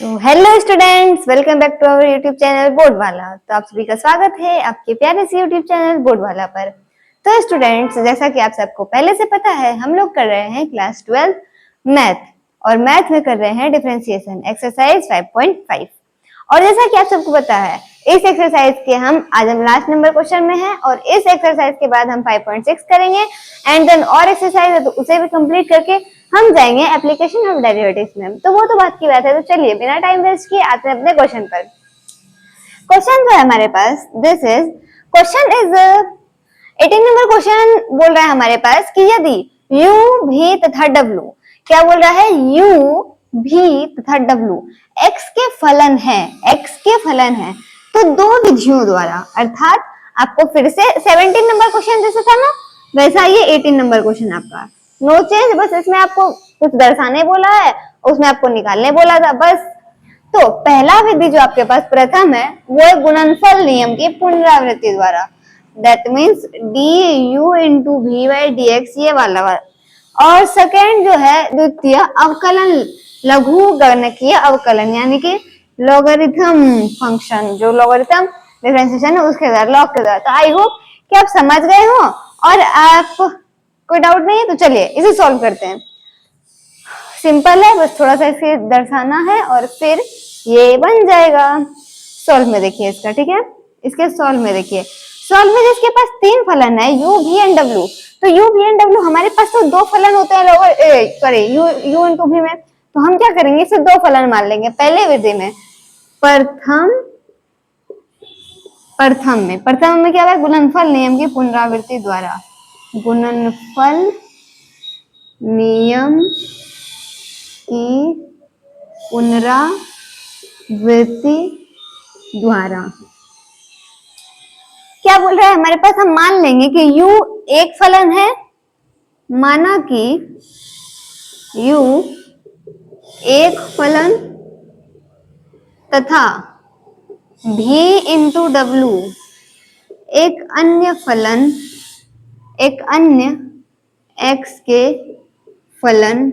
तो hello students, welcome back to our YouTube channel board वाला। तो आप सभी का स्वागत है आपके प्यारे से यूट्यूब चैनल बोर्ड वाला पर। तो स्टूडेंट्स, जैसा कि आप सबको पहले से पता है, हम लोग कर रहे हैं क्लास 12 मैथ और मैथ में कर रहे हैं डिफरेंशिएशन एक्सरसाइज 5.5। और जैसा कि आप सबको पता है, इस एक्सरसाइज के आज हम लास्ट नंबर क्वेश्चन में हैं और इस एक्सरसाइज के बाद हम 5.6 करेंगे एंड देन और एक्सरसाइज है तो उसे भी कंप्लीट करके हम जाएंगे एप्लीकेशन ऑफ डेरिवेटिव्स में। तो वो तो बात की बात है। तो चलिए बिना टाइम वेस्ट किए आते हैं अपने क्वेश्चन पर। क्वेश्चन जो है हमारे पास, this is question is 18 number question बोल रहा है हमारे पास कि यदि u v तथा w, क्या बोल रहा है, u v तथा w x के फलन है, x के फलन है, तो दो विधियों द्वारा, अर्थात आपको फिर से 17 नंबर क्वेश्चन जैसा था ना वैसा ये 18 नंबर क्वेश्चन आपका, नो चेंज, बस इसमें आपको कुछ दर्शाने बोला है, उसमें आपको निकालने बोला था बस। तो पहला विधि जो आपके पास प्रथम है वो है गुणनफल नियम की पुनरावृत्ति द्वारा, that means du into V by D X, ये वाला। और सेकेंड जो है द्वितीय अवकलन, लघु गणकीय अवकलन, यानी कि लॉगरिथम फंक्शन, जो लॉगरिथम डिफरेंशिएशन है उसके द्वारा, लॉग के द्वारा। तो आई होप कि आप समझ गए हो और आप कोई डाउट नहीं है। तो चलिए इसे सॉल्व करते हैं। सिंपल है, बस थोड़ा सा इसे दर्शाना है और फिर ये बन जाएगा। सॉल्व में देखिए इसका, ठीक है, इसके सॉल्व में देखिए। सॉल्व में जिसके पास तीन फलन है u v एंड w, तो u v एंड w हमारे पास तो दो फलन होते हैं u इंटू v में, तो हम क्या करेंगे, इसे दो फलन मान लेंगे। पहले विधि में प्रथम में क्या है, गुणनफल नियम की पुनरावृत्ति द्वारा, गुणनफल नियम की पुनरावृत्ति द्वारा क्या बोल रहा है हमारे पास, हम मान लेंगे कि u एक फलन है, माना कि u एक फलन तथा v इंटू w एक अन्य फलन, एक अन्य x के फलन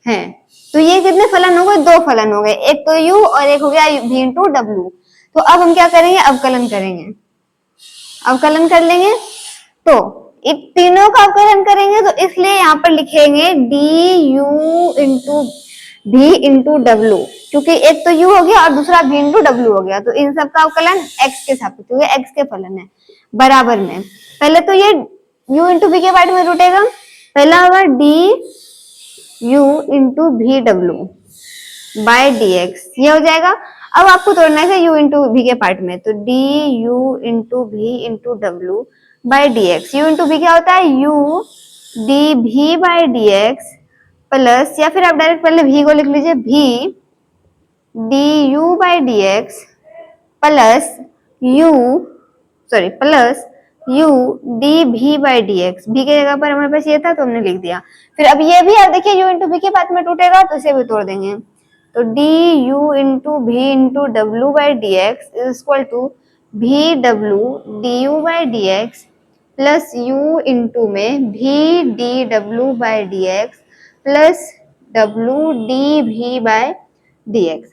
है। तो ये कितने फलन हो गए, दो फलन हो गए, एक तो u और एक हो गया v इंटू w। तो अब हम क्या करेंगे, अवकलन करेंगे, अवकलन कर लेंगे। तो इन तीनों का अवकलन करेंगे तो इसलिए यहाँ पर लिखेंगे du into v into w, क्योंकि एक तो u हो गया और दूसरा v इंटू w हो गया। तो इन सब का अवकलन x के साथ, क्योंकि x के फलन है, बराबर में। पहले तो ये u इंटू v के पार्ट में टूटेगा, पहला होगा du into V W by D X, ये हो जाएगा। अब आपको तोड़ना है u इंटू वी के पार्ट में, तो du into V into W by D X. U into V क्या होता है, u D V by D X plus, या फिर आप डायरेक्ट पहले v को लिख लीजिए, v D U by D X plus u D V by D X. v के जगह पर हमारे पास ये था तो हमने लिख दिया। फिर अब ये भी आप देखिए u इंटू वी के पार्ट में टूटेगा तो इसे भी तोड़ देंगे, तो D U into V into W by D X is equal to V W D U by D X plus u into में V D W by D X plus W D V by D X.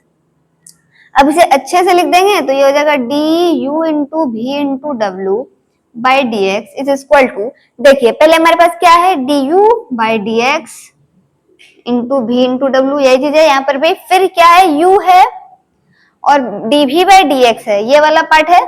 अब इसे अच्छे से लिख देंगे तो ये हो जाएगा D U into V into W by D X is equal to, देखिए पहले हमारे पास क्या है, D U by D X into V into W, यही चीज है यहाँ पर भी। फिर क्या है, u है और D V by D X है, ये वाला पार्ट है,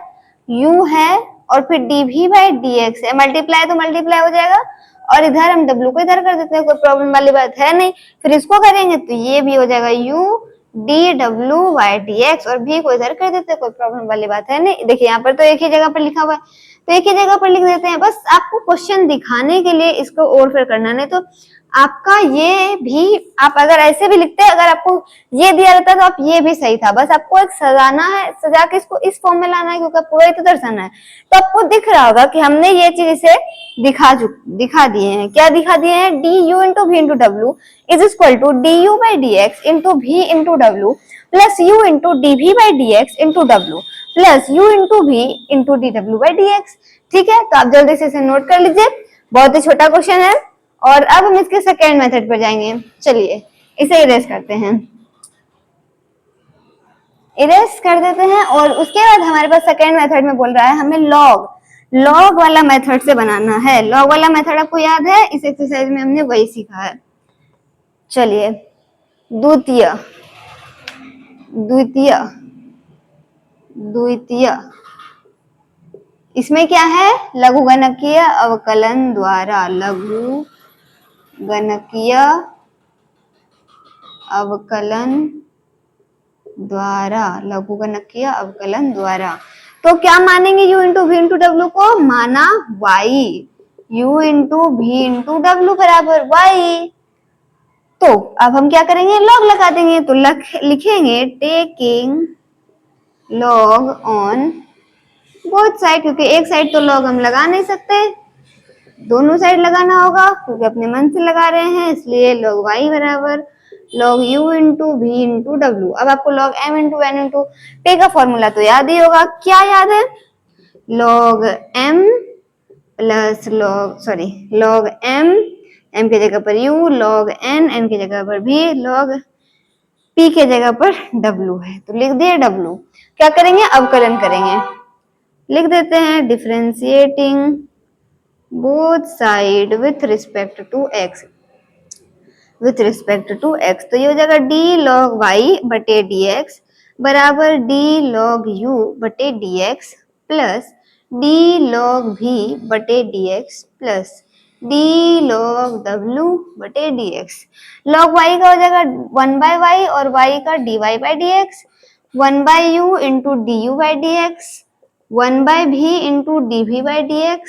u है और फिर D V by D X है, मल्टीप्लाई तो मल्टीप्लाई हो जाएगा और इधर हम w को इधर कर देते हैं, कोई प्रॉब्लम वाली बात है नहीं। फिर इसको करेंगे तो ये भी हो जाएगा u D W by D X और v को इधर कर देते हैं, कोई प्रॉब्लम वाली बात है नहीं। देखिए यहाँ पर तो एक ही जगह पर लिखा हुआ है तो एक ही जगह पर लिख देते हैं, बस आपको क्वेश्चन दिखाने के लिए इसको और फिर करना, नहीं तो आपका ये भी आप अगर ऐसे भी लिखते हैं, अगर आपको ये दिया रहता तो आप ये भी सही था, बस आपको एक सजाना है, सजा के इसको इस फॉर्म में लाना है, क्योंकि आपको वही तो दर्शाना है। तो आपको दिख रहा होगा कि हमने ये चीज इसे दिखा दिए हैं। क्या दिखा दिए हैं, D U into V into W is equal to D U by D X into V into W plus U into D V by D X into W plus U into V into D W by D X. ठीक है, तो आप जल्दी से इसे note कर लीजिए, बहुत ही छोटा क्वेश्चन है। और अब हम इसके सेकेंड मेथड पर जाएंगे। चलिए इसे इरेज करते हैं। इरेज कर देते हैं। और उसके बाद हमारे पास सेकेंड मेथड में बोल रहा है हमें लॉग वाला मेथड से बनाना है। लॉग वाला मेथड आपको याद है, इस एक्सरसाइज में हमने वही सीखा है। चलिए, द्वितीय द्वितीय द्वितीय इसमें क्या है, लघुगणकीय अवकलन द्वारा, लघुगणकीय अवकलन द्वारा, लघुगणकीय अवकलन द्वारा। तो क्या मानेंगे u into V into W को, माना y, u into V into W बराबर y। तो अब हम क्या करेंगे, लॉग लगा देंगे। तो लिखेंगे taking log on both side, क्योंकि एक साइड तो लॉग हम लगा नहीं सकते, दोनों साइड लगाना होगा, क्योंकि अपने मन से लगा रहे हैं, इसलिए log y बराबर log u into V into W. अब आपको log m into n into p का फॉर्मूला तो याद ही होगा। क्या याद है, log m plus log m की जगह पर u, log n की जगह पर v, log p के जगह पर w है, तो लिख दिए w। क्या करेंगे, अवकलन करेंगे, लिख देते हैं differentiating both side with respect to x, तो ये हो जाएगा d log y बटे dx बराबर d log u बटे dx plus d log v बटे dx plus d log w बटे dx। log y का हो जाएगा 1 by y और y का dy by dx, 1 by u into du by dx, 1 by v into dv by dx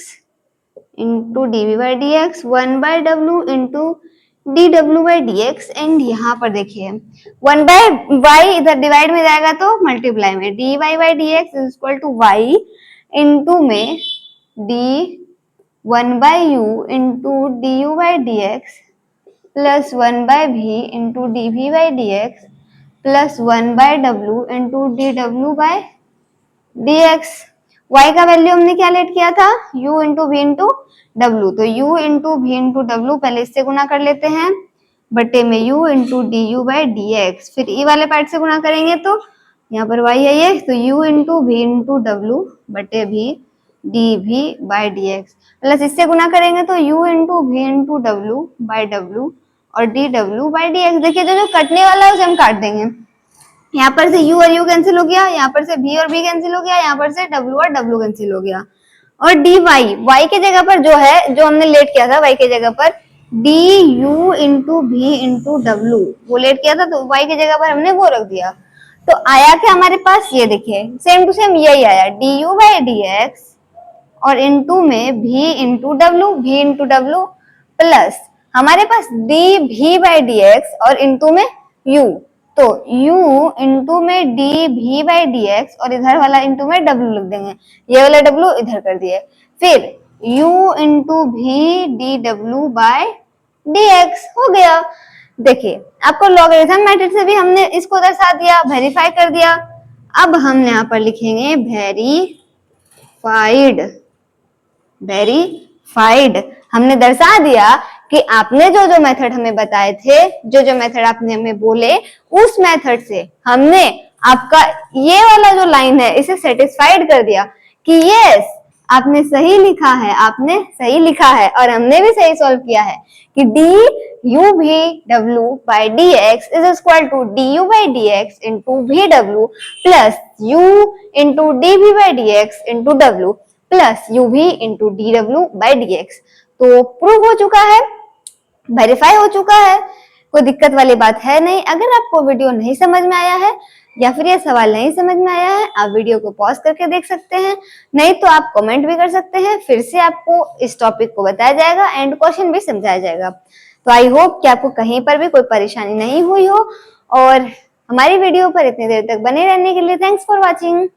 into dv by dx, 1 by w into dw by dx। And यहाँ पर देखिए 1 by y इधर divide में जाएगा तो multiply में, dy by dx is equal to y into में d 1 by u into du by dx plus 1 by v into dv by dx plus 1 by w into dw by dx। y का value हमने क्या let किया था, u into V into W, तो u into V into W पहले इससे गुना कर लेते हैं, बटे में u into D U by D X, फिर ई वाले पार्ट से गुना करेंगे तो यहाँ पर y है ये, तो u into V into W बटे भी D V by D X, plus इससे गुना करेंगे तो u into V into W by W और D W by D X. देखिए जो कटने वाला है उसे हम काट देंगे, यहाँ पर से u और u कैंसिल हो गया, यहाँ पर से v और v कैंसिल हो गया, यहाँ पर से w और w कैंसिल हो गया, और dy y के जगह पर जो है, जो हमने लेट किया था y के जगह पर du into V into W वो लेट किया था, तो y की जगह पर हमने वो रख दिया। तो आया क्या हमारे पास, ये देखिए सेम टू सेम यही आया, du बाई डी एक्स और इंटू में v इंटू डब्ल्यू प्लस हमारे पास D V by D X और इंटू में u, तो u इंटू में D V by D X और इधर वाला इंटू में w लिख देंगे, ये वाला w इधर कर दिए, फिर u into V D W by D X हो गया। देखिए आपको लॉगरिथम मेथड से भी हमने इसको दर्शा दिया, वेरीफाई कर दिया। अब हम यहाँ पर लिखेंगे वेरीफाइड, हमने दर्शा दिया कि आपने जो जो मेथड हमें बताए थे, जो जो मेथड आपने हमें बोले, उस मेथड से हमने आपका ये वाला जो लाइन है इसे सेटिस्फाइड कर दिया कि यस आपने सही लिखा है, और हमने भी सही सॉल्व किया है कि D U V W by D X is equal to D U by D X into V W plus U into D V by D X into W plus U V into D W by D X. तो prove हो चुका है, verify हो चुका है, कोई दिक्कत वाली बात है नहीं। अगर आपको वीडियो नहीं समझ में आया है या फिर ये सवाल नहीं समझ में आया है, आप वीडियो को पॉज करके देख सकते हैं, नहीं तो आप कमेंट भी कर सकते हैं, फिर से आपको इस टॉपिक को बताया जाएगा एंड क्वेश्चन भी समझाया जाएगा। तो आई होप कि आपको कहीं पर भी कोई परेशानी नहीं हुई हो, और हमारी वीडियो पर इतनी देर तक बने रहने के लिए थैंक्स फॉर वॉचिंग।